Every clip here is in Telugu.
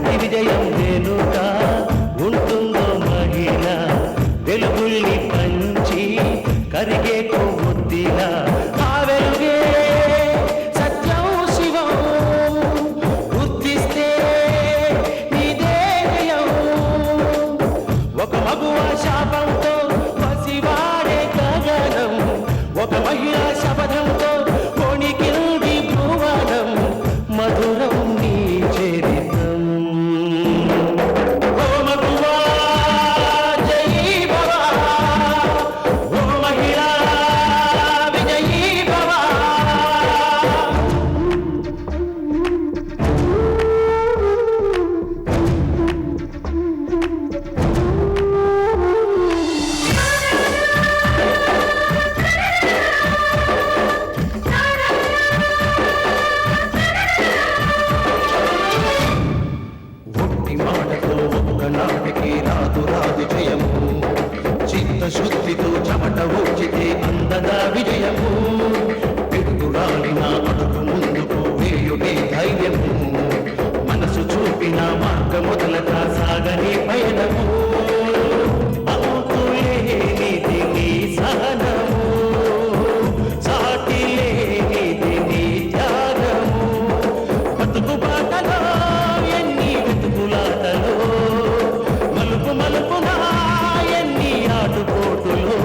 ప్రతి విజయం వెనుక ఉంటుందో మహిళ వెలుగుల్ని పంచి కరిగే కొవ్వొత్తిలా ఆ వెలుగే సత్యం శివం గుర్తిస్తే నీదే జయం ఒక మగువ శాపంతో పసివాడే గగనం ఒక మహిళా శపథంతో కొణికింది భువనం మధురం నీ చరిత్రం ఓ మగువా జయీ భవ ఓ మహిళా విజయీ భవ ఒట్టి మాటతో ఒక్కనాటికి రాదు రాదు జయము చిత్తశుద్ధితో చెమట ఊచితే అందదా విజయము పిడుగురాలిన అడుగు ముందుకు వేయుడే ధైర్యము మనసు చూపిన మార్గ మొదలక సాగని పయనము అంతులేనిది నీ సహనము సాటిలేనిది నీ త్యాగము బతుకు బాటలో ఎన్ని వెతుకులాటలో మలుపు మలుపున ఎన్ని ఆటుపోటులో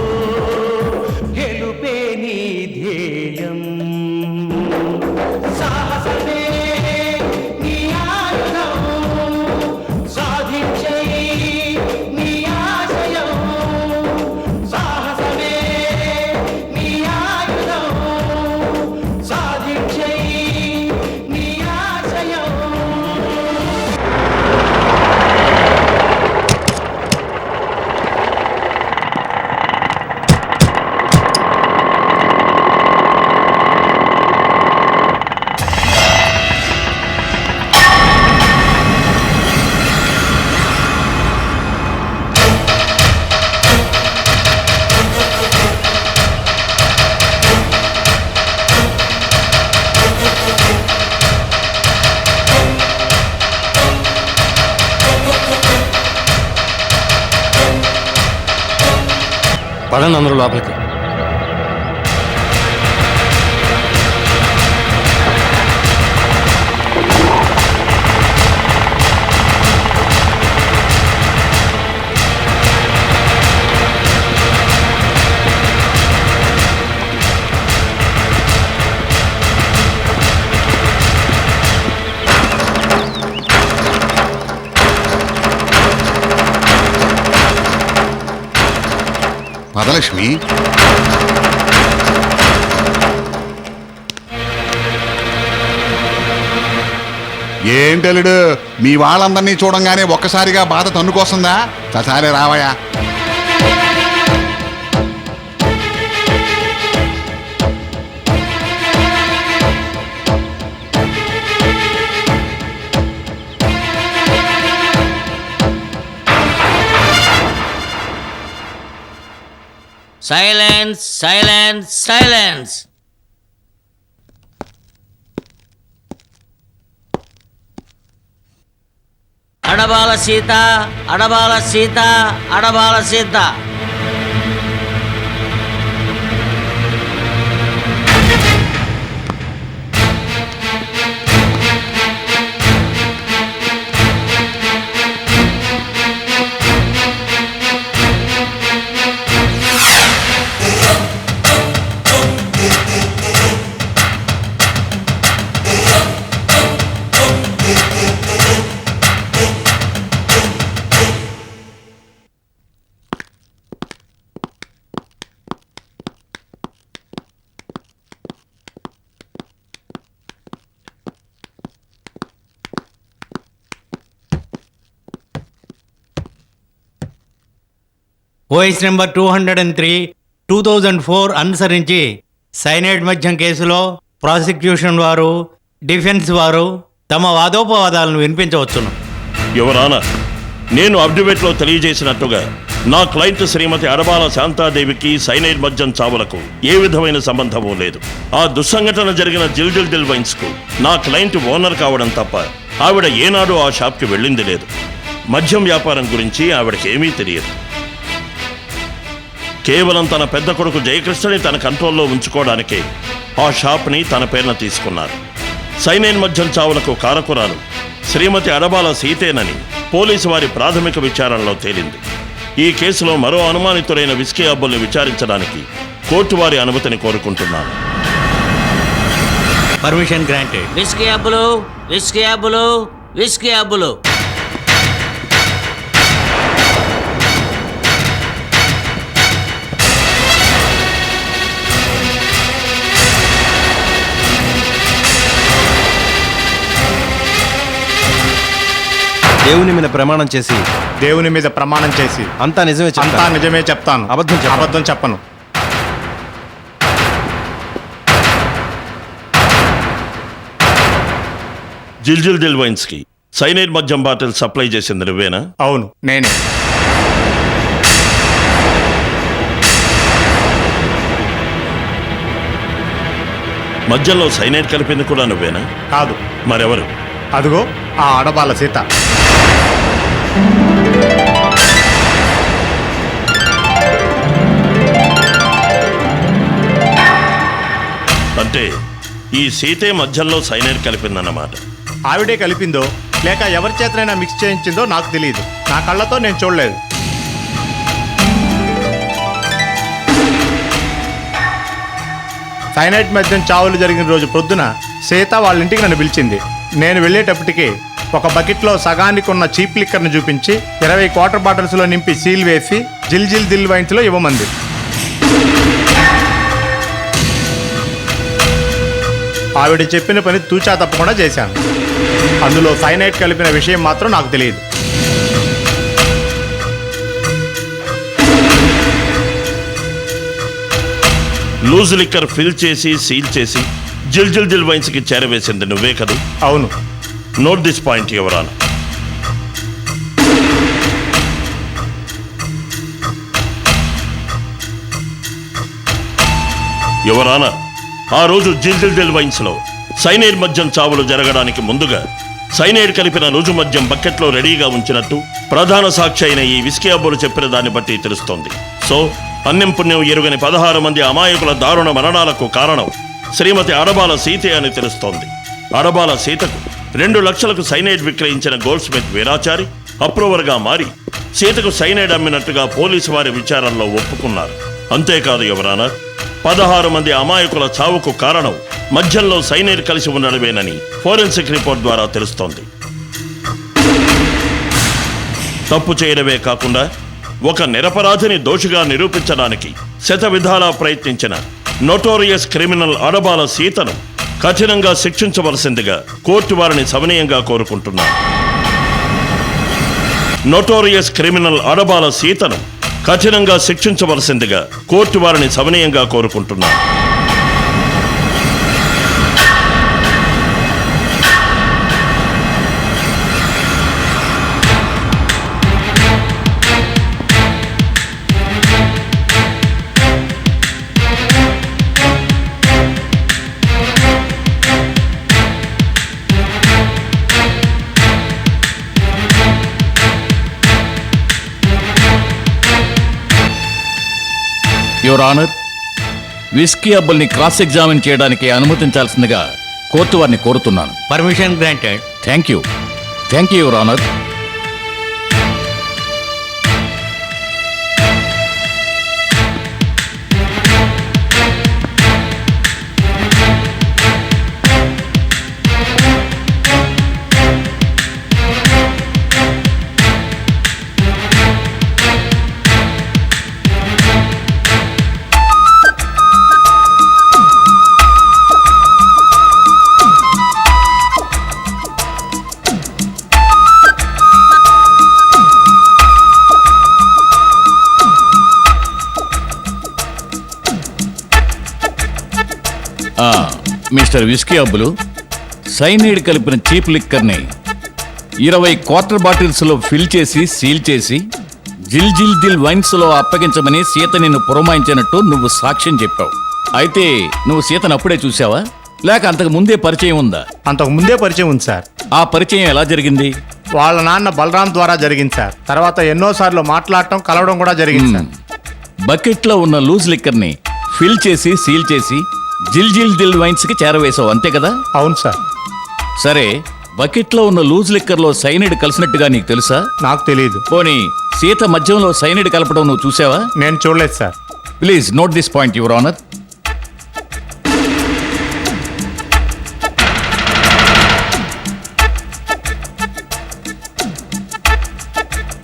గెలుపే నీ ధ్యేయం సాహసమే నీ ఆయుధం సాధించే నీ ఆశయం సాహసమే నీ ఆయుధం సాధించే నీ ఆశయం పడండి అందరూ లోపలికి. పదలక్ష్మి ఏంటలుడు మీ వాళ్ళందరినీ చూడంగానే ఒక్కసారిగా బాధ తన్నుకొస్తుందా? చచాలే రావయ్యా. Silence silence silence Adabala Sita Adabala Sita Adabala Sita OS number 203 2004 అనుసరించి సైనైడ్ మద్యం కేసులో ప్రాసిక్యూషన్ వారు డిఫెన్స్ వారు తమ వాదోపవాదాలను వినిపించవచ్చును. యువర్ ఆనర్, నేను అఫిడవిట్లో తెలియజేసినట్టుగా నా క్లయింట్ శ్రీమతి అడబాల శాంతాదేవికి సైనైడ్ మద్యం చావులకు ఏ విధమైన సంబంధమూ లేదు. ఆ దుస్సంఘటన జరిగిన జిల్జిల్ దిల్ వైన్స్ కు నా క్లయింట్ ఓనర్ కావడం తప్ప ఆవిడ ఏనాడు ఆ షాప్కి వెళ్ళింది లేదు. మద్యం వ్యాపారం గురించి ఆవిడకి ఏమీ తెలియదు. కేవలం తన పెద్ద కొడుకు జయకృష్ణని తన కంట్రోల్లో ఉంచుకోవడానికే ఆ షాప్ని తన పేరున తీసుకున్నారు. సైనైడ్ మద్యం చావులకు కారకురాలు శ్రీమతి అడబాల సీతేనని పోలీసు వారి ప్రాథమిక విచారణలో తేలింది. ఈ కేసులో మరో అనుమానితుడైన విస్కీ అబ్బుల్ని విచారించడానికి కోర్టు వారి అనుమతిని కోరుకుంటున్నాను. Permission granted. Whisky Abbulu, whisky Abbulu, whisky Abbulu. దేవుని మీద ప్రమాణం చేసి దేవుని మీద ప్రమాణం చేసి అంతా నిజమే అంతా చెప్తాను. నిజమే చెప్తాను, అబద్ధం చెప్పను. అబద్ధం చెప్పను. జిల్జిల్ దిల్ వైన్స్కి సైనైడ్ మద్యం బాటిల్ సప్లై చేసింది నువ్వేనా? అవును, నేనే. మద్యంలో సైనైడ్ కలిపింది కూడా నువ్వేనా? కాదు. మరెవరు? అదిగో ఆ ఆడబాల సీత. అంటే ఈ సీతే మద్యంలో సైనైడ్ కలిపిందన్నమాట. ఆవిడే కలిపిందో లేక ఎవరి చేతనైనా మిక్స్ చేయించిందో నాకు తెలియదు. నా కళ్ళతో నేను చూడలేదు. సైనైడ్ మద్యం చావులు జరిగిన రోజు పొద్దున సీత వాళ్ళ ఇంటికి నన్ను పిలిచింది. నేను వెళ్ళేటప్పటికి ఒక బకెట్లో సగానికి ఉన్న చీప్ లిక్కర్ని చూపించి 20 క్వార్టర్ బాటిల్స్లో నింపి సీల్ వేసి జిల్ దిల్ వైన్స్లో ఇవ్వమంది. ఆవిడ చెప్పిన పని తూచా తప్పకుండా చేశాను. అందులో సైనైడ్ కలిపిన విషయం మాత్రం నాకు తెలియదు. లూజ్ లిక్కర్ ఫిల్ చేసి సీల్ చేసి జిల్ దిల్ వైన్స్కి చేరవేసింది నువ్వే కదూ? అవును. Note this point your honour. Your honour, ఆ రోజు జిల్ దిల్ వైన్స్లో సైనైడ్ మద్యం చావులు జరగడానికి ముందుగా సైనైడ్ కలిపిన రుజు మద్యం బకెట్లో రెడీగా ఉంచినట్టు ప్రధాన సాక్షి అయిన ఈ విస్కీ అబ్బులు చెప్పిన దాన్ని బట్టి తెలుస్తోంది. సో అన్యం పుణ్యం ఎరుగని 16 మంది అమాయకుల దారుణ మరణాలకు కారణం శ్రీమతి అడబాల సీతే అని తెలుస్తోంది. అడబాల సీతకు 2 లక్షలకు సైనైడ్ విక్రయించిన గోల్డ్ స్మిత్ వీరాచారి అప్రూవర్గా మారి సీతకు సైనైడ్ అమ్మినట్టుగా పోలీసు వారి విచారణలో ఒప్పుకున్నారు. అంతేకాదు యువర్ ఆనర్, 16 మంది అమాయకుల చావుకు కారణం మద్యంలో సైనైడ్ కలిసి ఉండడమేనని ఫోరెన్సిక్ రిపోర్ట్ ద్వారా తెలుస్తోంది. తప్పు చేయడమే కాకుండా ఒక నిరపరాధిని దోషిగా నిరూపించడానికి శతవిధాలా ప్రయత్నించిన నోటోరియస్ క్రిమినల్ అడబాల సీతను కఠినంగా శిక్షించవలసిందిగా కోర్టు వారిని సవినయంగా కోరుకుంటున్నారు. నోటోరియస్ క్రిమినల్ అడబాల సీతను కఠినంగా శిక్షించవలసిందిగా కోర్టు వారిని సవినయంగా కోరుకుంటున్నారు. యువర్ ఆనర్, విస్కీ అబ్బుల్ని క్రాస్ ఎగ్జామిన్ చేయడానికి అనుమతించాల్సిందిగా కోర్టు వారిని కోరుతున్నాను. Permission granted. Thank you your honour. Mister whisky Abbulu, cyanide కలిపిన చీప్ లిక్కర్ని 20 క్వార్టర్ బాటిల్స్లో ఫిల్ చేసి సీల్ చేసి జిల్ దిల్ వైన్స్లో అప్పగించమని సీత నిన్ను పురమాయించినట్టు నువ్వు సాక్ష్యం చెప్పావు. అయితే నువ్వు సీతను అప్పుడే చూసావా లేక అంతకు ముందే పరిచయం ఉందా? అంతకు ముందే పరిచయం ఉంది సార్. ఆ పరిచయం ఎలా జరిగింది? వాళ్ళ నాన్న బలరాం ద్వారా జరిగింది సార్. తర్వాత ఎన్నోసార్లు మాట్లాడటం కలవడం కూడా జరిగింది సార్. బకెట్లో ఉన్న లూజ్ లిక్కర్ని ఫిల్ చేసి సీల్ చేసి జిల్ జిల్ దిల్ వైన్స్ కి చేరవేశావు, అంతే కదా? అవును సార్. సరే, బకెట్లో ఉన్న లూజ్ లిక్కర్లో సైనిడ్ కలిసినట్టుగా నీకు తెలుసా? నాకు తెలియదు. పోనీ సీత మధ్యంలో సైనిడ్ కలపడం నువ్వు చూసావా? నేను చూడలేదు sir. Please note this point, your honour.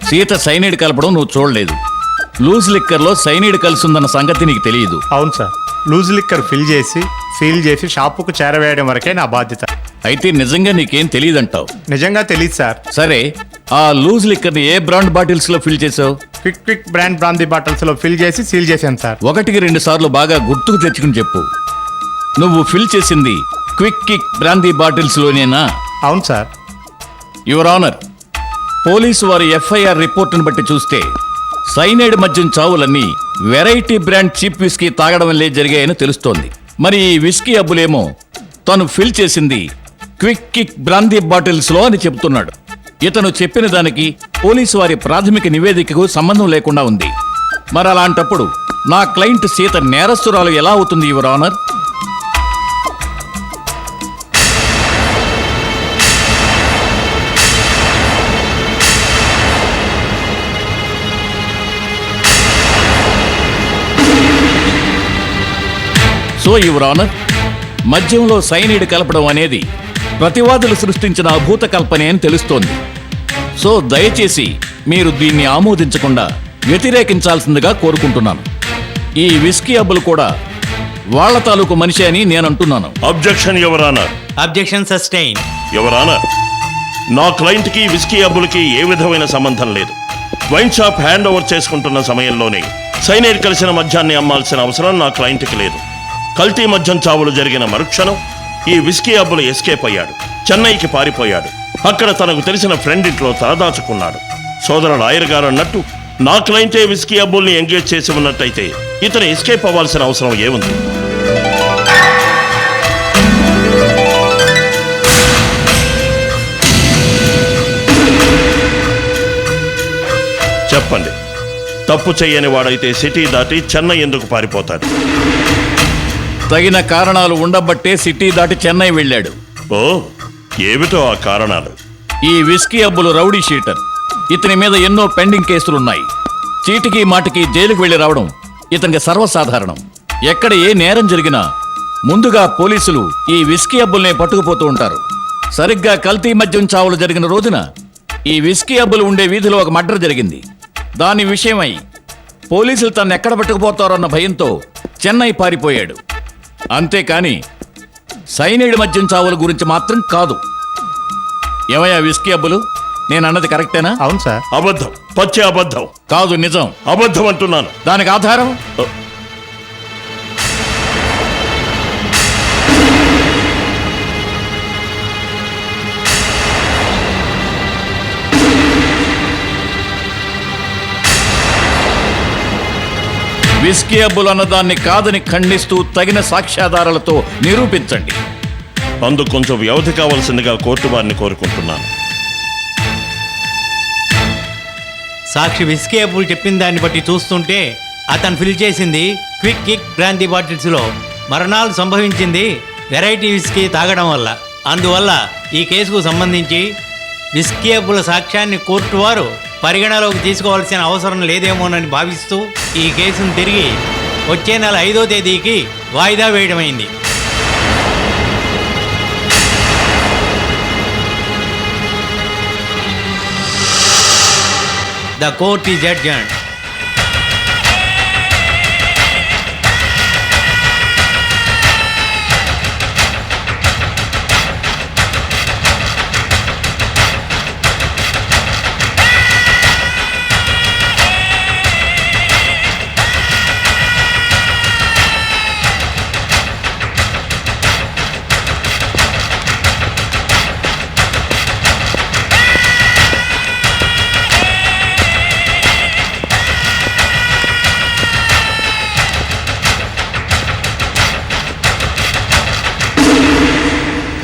Sita signed కలపడం నువ్వు చూడలేదు. లూజ్ లిక్కర్లో సైనిడ్ కలిసిందన్న సంగతి నీకు తెలియదు. అవును సార్. లూజ్ లిక్కర్ ఫిల్ చేసి సీల్ చేసి షాపుకు చేరవేయడం వరకే నా బాధ్యత. అయితే నిజంగా నీకేం తెలియదంటావు? నిజంగా తెలియదు సార్. సరే, ఆ లూజ్ లిక్కర్ని ఏ బ్రాండ్ బాటిల్స్ లో ఫిల్ చేసావు? Quick quick brand brandy bottles లో ఫిల్ చేసి సీల్ చేశాను సార్. 1-2 సార్లు బాగా గుర్తుకు తెచ్చుకుని చెప్పు. నువ్వు ఫిల్ చేసింది క్విక్ కిక్ బ్రాందీ బాటిల్స్ లోనేనా? అవును సార్. యువర్ ఆనర్, పోలీసు వారి ఎఫ్ఐఆర్ రిపోర్టును బట్టి చూస్తే సైనైడ్ మద్యం చావులన్నీ వెరైటీ బ్రాండ్ చీప్ విస్కీ తాగడం వల్లే జరిగాయని తెలుస్తోంది. మరి ఈ విస్కీ అబ్బులేమో తను ఫిల్ చేసింది క్విక్ కిక్ బ్రాందీ బాటిల్స్ లో అని చెబుతున్నాడు. ఇతను చెప్పిన దానికి పోలీసు వారి ప్రాథమిక నివేదికకు సంబంధం లేకుండా ఉంది. మరి అలాంటప్పుడు నా క్లయింట్ సీత నేరస్తురాలు ఎలా అవుతుంది, your honour? So your honour, మద్యంలో సైనిడ్ కలపడం అనేది ప్రతివాదులు సృష్టించిన అభూత కల్పనే అని తెలుస్తోంది. సో దయచేసి మీరు దీన్ని ఆమోదించకుండా వ్యతిరేకించాల్సిందిగా కోరుకుంటున్నాను. ఈ విస్కీ అబ్బులు కూడా వాళ్ల తాలూకు మనిషి అని నేను అంటున్నాను. Objection your honour. Objection sustain. Your honour, నా క్లయింట్కి విస్కీ అబ్బులకి ఏ విధమైన సంబంధం లేదు. వైన్ షాప్ హ్యాండ్ ఓవర్ చేసుకుంటున్న సమయంలోనే సైనైడ్ కలిసిన మద్యాన్ని అమ్మాల్సిన అవసరం నా క్లయింట్కి లేదు. కల్తీ మద్యం చావులు జరిగిన మరుక్షణం ఈ విస్కీ అబ్బులు ఎస్కేప్ అయ్యాడు. చెన్నైకి పారిపోయాడు. అక్కడ తనకు తెలిసిన ఫ్రెండ్ ఇంట్లో తలదాచుకున్నాడు. సోదర లాయర్ గారు అన్నట్టు నా క్లయింటే విస్కీ అబ్బుల్ని ఎంగేజ్ చేసి ఉన్నట్టయితే ఇతను ఎస్కేప్ అవ్వాల్సిన అవసరం ఏముంది? చెప్పండి, తప్పు చేయని వాడైతే సిటీ దాటి చెన్నై ఎందుకు పారిపోతాడు? తగిన కారణాలు ఉండబట్టే సిటీ దాటి చెన్నై వెళ్ళాడు. ఓ, ఏమిటో ఆ కారణాలు? ఈ విస్కీ అబ్బులు రౌడీ షీటర్. ఇతని మీద ఎన్నో పెండింగ్ కేసులున్నాయి. చీటికి మాటికి జైలుకు వెళ్లి రావడం ఇతనికి సర్వసాధారణం. ఎక్కడ ఏ నేరం జరిగినా ముందుగా పోలీసులు ఈ విస్కీ అబ్బుల్నే పట్టుకుపోతూ ఉంటారు. సరిగ్గా కల్తీ మద్యం చావులు జరిగిన రోజున ఈ విస్కీ అబ్బులు ఉండే వీధిలో ఒక మర్డర్ జరిగింది. దాని విషయమై పోలీసులు తను ఎక్కడ పట్టుకుపోతారన్న భయంతో చెన్నై పారిపోయాడు. అంతేకాని సైనైడ్ మద్యం చావుల గురించి మాత్రం కాదు. ఏమయ్యా విస్కీ అబ్బులు, నేను అన్నది కరెక్టేనా? అవును సార్. అబద్ధం, పచ్చి అబద్ధం. కాదు, నిజం. అబద్ధం అంటున్నాను. దానికి ఆధారం? విస్కీ అబ్బులు అన్నదాన్ని కాదని ఖండిస్తూ తగిన సాక్ష్యాధారాలతో నిరూపించండి. అందుకు కొంచెం వ్యవధి కావాల్సిందిగా కోర్టు వారిని కోరుకుంటున్నాను. సాక్షి విస్కీ అబ్బులు చెప్పిన దాన్ని బట్టి చూస్తుంటే అతను ఫిల్ చేసింది క్విక్ కిక్ బ్రాందీ బాటిల్స్లో మరణాలు సంభవించింది వెరైటీ విస్కీ తాగడం వల్ల. అందువల్ల ఈ కేసుకు సంబంధించి విస్కీ అబ్బుల సాక్ష్యాన్ని కోర్టు వారు పరిగణలోకి తీసుకోవాల్సిన అవసరం లేదేమోనని భావిస్తూ ఈ కేసును తిరిగి వచ్చే నెల 5వ తేదీకి వాయిదా వేయడమైంది. The court is adjourned.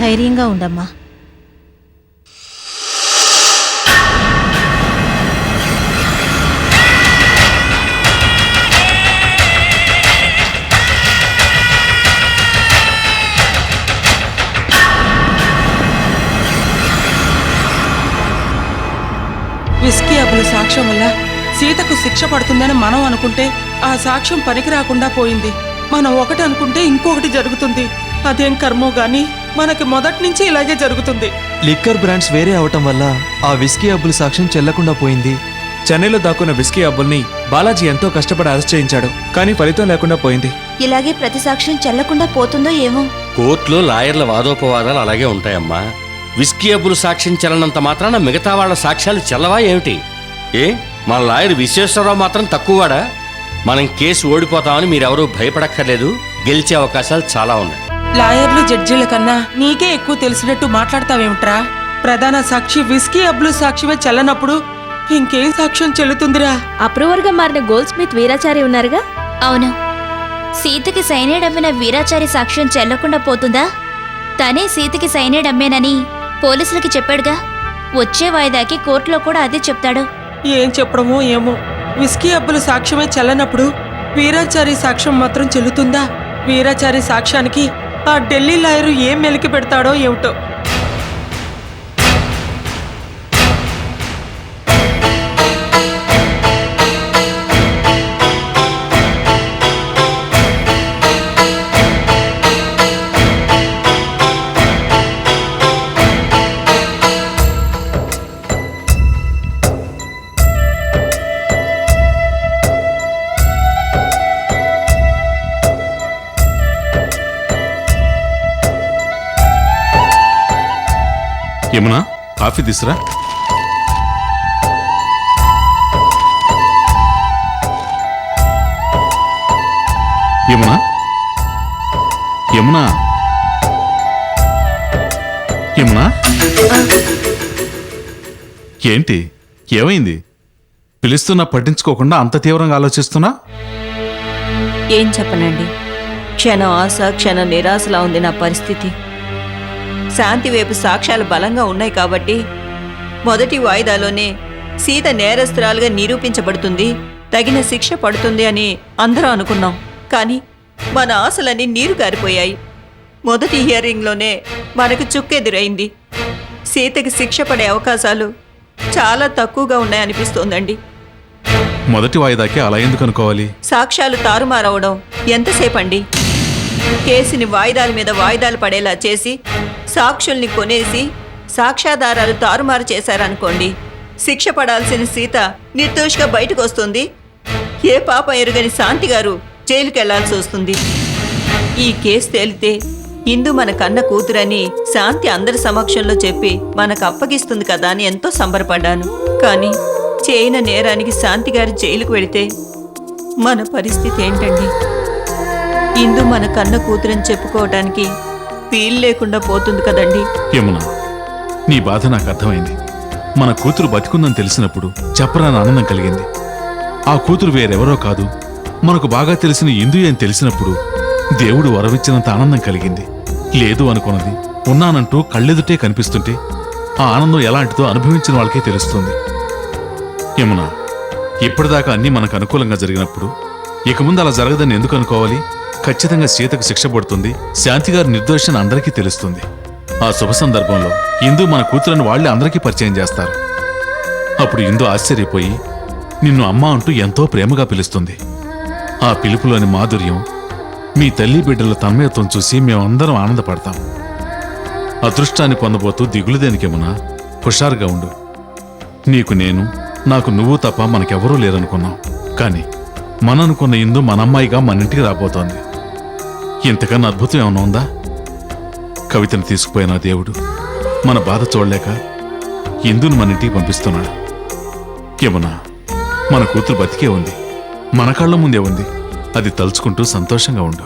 ధైర్యంగా ఉండమ్మా. విస్కీ అబ్బుల సాక్ష్యం వల్ల సీతకు శిక్ష పడుతుందని మనం అనుకుంటే ఆ సాక్ష్యం పనికి రాకుండా పోయింది. మనం ఒకటి అనుకుంటే ఇంకొకటి జరుగుతుంది. అదేం కర్మో గాని మనకి మొదటి నుంచి ఇలాగే జరుగుతుంది. లిక్కర్ బ్రాండ్స్ వేరే అవటం వల్ల ఆ విస్కీ అబ్బుల సాక్ష్యం చెల్లకుండా పోయింది. చెన్నైలో దాక్కున్న విస్కీ అబ్బుల్ని బాలాజీ ఎంతో కష్టపడి అరెస్ట్ చేయించాడు, కానీ ఫలితం లేకుండా పోయింది. ఇలాగే ప్రతి సాక్ష్యం చెల్లకుండా పోతుందో ఏమో. కోర్టులో లాయర్ల వాదోపవాదాలు అలాగే ఉంటాయమ్మా. విస్కీ అబ్బులు సాక్ష్యం చెల్లనంత మాత్రాన మిగతా వాళ్ళ సాక్ష్యాలు చెల్లవా ఏమిటి? మన లాయర్ విశ్వేశ్వరరావు మాత్రం తక్కువవాడా? మనం కేసు ఓడిపోతామని మీరెవరూ భయపడక్కర్లేదు. గెలిచే అవకాశాలు చాలా ఉన్నాయి. లాయర్లు జడ్జీల కన్నా నీకే ఎక్కువ తెలిసినట్టు మాట్లాడతావేమిట్రా? ప్రధాన సాక్షి విస్కీ అబ్బులు సాక్ష్యమే చెల్లనప్పుడు ఇంకేం సాక్ష్యం చెల్లుతుందిరా? అప్రూవర్ గా మారిన గోల్డ్ స్మిత్ వీరాచారి ఉన్నారుగా. అవును, సీతకి సైనైడ్ అమ్మిన వీరాచారి సాక్ష్యం చెల్లకుండా పోతుందా? తనే సీతకి సైనైడ్ అమ్మేనని పోలీసులకి చెప్పాడుగా. వచ్చే వాయిదాకి కోర్టులో కూడా అదే చెప్తాడు. ఏం చెప్పడమో ఏమో. విస్కీ అబ్బుల సాక్ష్యమే చెల్లనప్పుడు వీరాచారి సాక్ష్యం మాత్రం చెల్లుతుందా? వీరాచారి సాక్ష్యానికి ఆ ఢిల్లీ లాయరు ఏం మెలికి పెడతాడో ఏమిటో. యమునా, కాఫీ తీసురా. యమునా, యమునా, యమునా, ఏంటి, ఏమైంది? పిలుస్తున్నా పట్టించుకోకుండా అంత తీవ్రంగా ఆలోచిస్తున్నా? ఏం చెప్పనండి, క్షణం ఆశ క్షణం నిరాశలా ఉంది నా పరిస్థితి. శాంతి వైపు సాక్ష్యాలు బలంగా ఉన్నాయి కాబట్టి మొదటి వాయిదాలోనే సీత నేరస్తురాలుగా నిరూపించబడుతుంది, తగిన శిక్ష పడుతుంది అని అందరూ అనుకున్నాం. కానీ మన ఆశలన్నీ నీరు గారిపోయాయి. మొదటి హియరింగ్లోనే మనకు చుక్కెదురైంది. సీతకి శిక్ష పడే అవకాశాలు చాలా తక్కువగా ఉన్నాయనిపిస్తోందండి. మొదటి వాయిదాకే అలా ఎందుకు అనుకోవాలి? సాక్ష్యాలు తారుమారవడం ఎంతసేపండి? కేసుని వాయిదాల మీద వాయిదాలు పడేలా చేసి సాక్షుల్ని కొనేసి సాక్ష్యాధారాలు తారుమారు చేశారనుకోండి, శిక్ష పడాల్సిన సీత నిర్దోషిగా బయటకు వస్తుంది. ఏ పాప ఎరుగని శాంతి గారు జైలుకెళ్లాల్సి వస్తుంది. ఈ కేసు తేలితే ఇందు మన కన్న కూతురని శాంతి అందరి సమక్షంలో చెప్పి మనకు అప్పగిస్తుంది కదా అని ఎంతో సంబరపడ్డాను. కానీ చేయన నేరానికి శాంతి గారు జైలుకు వెళితే మన పరిస్థితి ఏంటండి? ఇందు మన కన్న కూతురని చెప్పుకోవడానికి వీలు లేకుండా పోతుంది కదండి. యమునా, నీ బాధ నాకు అర్థమైంది. మన కూతురు బతికుందని తెలిసినప్పుడు చెప్పరాని ఆనందం కలిగింది. ఆ కూతురు వేరెవరో కాదు, మనకు బాగా తెలిసిన ఇందు అని తెలిసినప్పుడు దేవుడు వరవిచ్చినంత ఆనందం కలిగింది. లేదు అనుకున్నది ఉన్నానంటూ కళ్ళెదుటే కనిపిస్తుంటే ఆ ఆనందం ఎలాంటిదో అనుభవించిన వాళ్ళకే తెలుస్తుంది. యమునా, ఇప్పటిదాకా అన్నీ మనకు అనుకూలంగా జరిగినప్పుడు ఇక ముందు అలా జరగదని ఎందుకు అనుకోవాలి? ఖచ్చితంగా సీతకు శిక్ష పడుతుంది, శాంతిగారు నిర్దోషని అందరికీ తెలుస్తుంది. ఆ శుభ సందర్భంలో ఇందు మన కూతురని వాళ్ళే అందరికీ పరిచయం చేస్తారు. అప్పుడు ఇందు ఆశ్చర్యపోయి నిన్ను అమ్మ అంటూ ఎంతో ప్రేమగా పిలుస్తుంది. ఆ పిలుపులోని మాధుర్యం, మీ తల్లి బిడ్డల తన్మయత్వం చూసి మేమందరం ఆనందపడతాం. అదృష్టాన్ని పొందబోతూ దిగులు దేనికేమన్నా, హుషారుగా ఉండు. నీకు నేను, నాకు నువ్వు తప్ప మనకెవరూ లేరనుకున్నాం. కానీ మననుకున్న ఇందు మన అమ్మాయిగా మన ఇంటికి రాబోతోంది. ఇంతకన్నా అద్భుతం ఏమన్నా ఉందా? కవితను తీసుకుపోయిన దేవుడు మన బాధ చూడలేక ఇందును మన ఇంటికి పంపిస్తున్నాడు. యమునా, మన కూతురు బతికే ఉంది, మన కళ్ళ ముందే ఉంది. అది తలుచుకుంటూ సంతోషంగా ఉండు.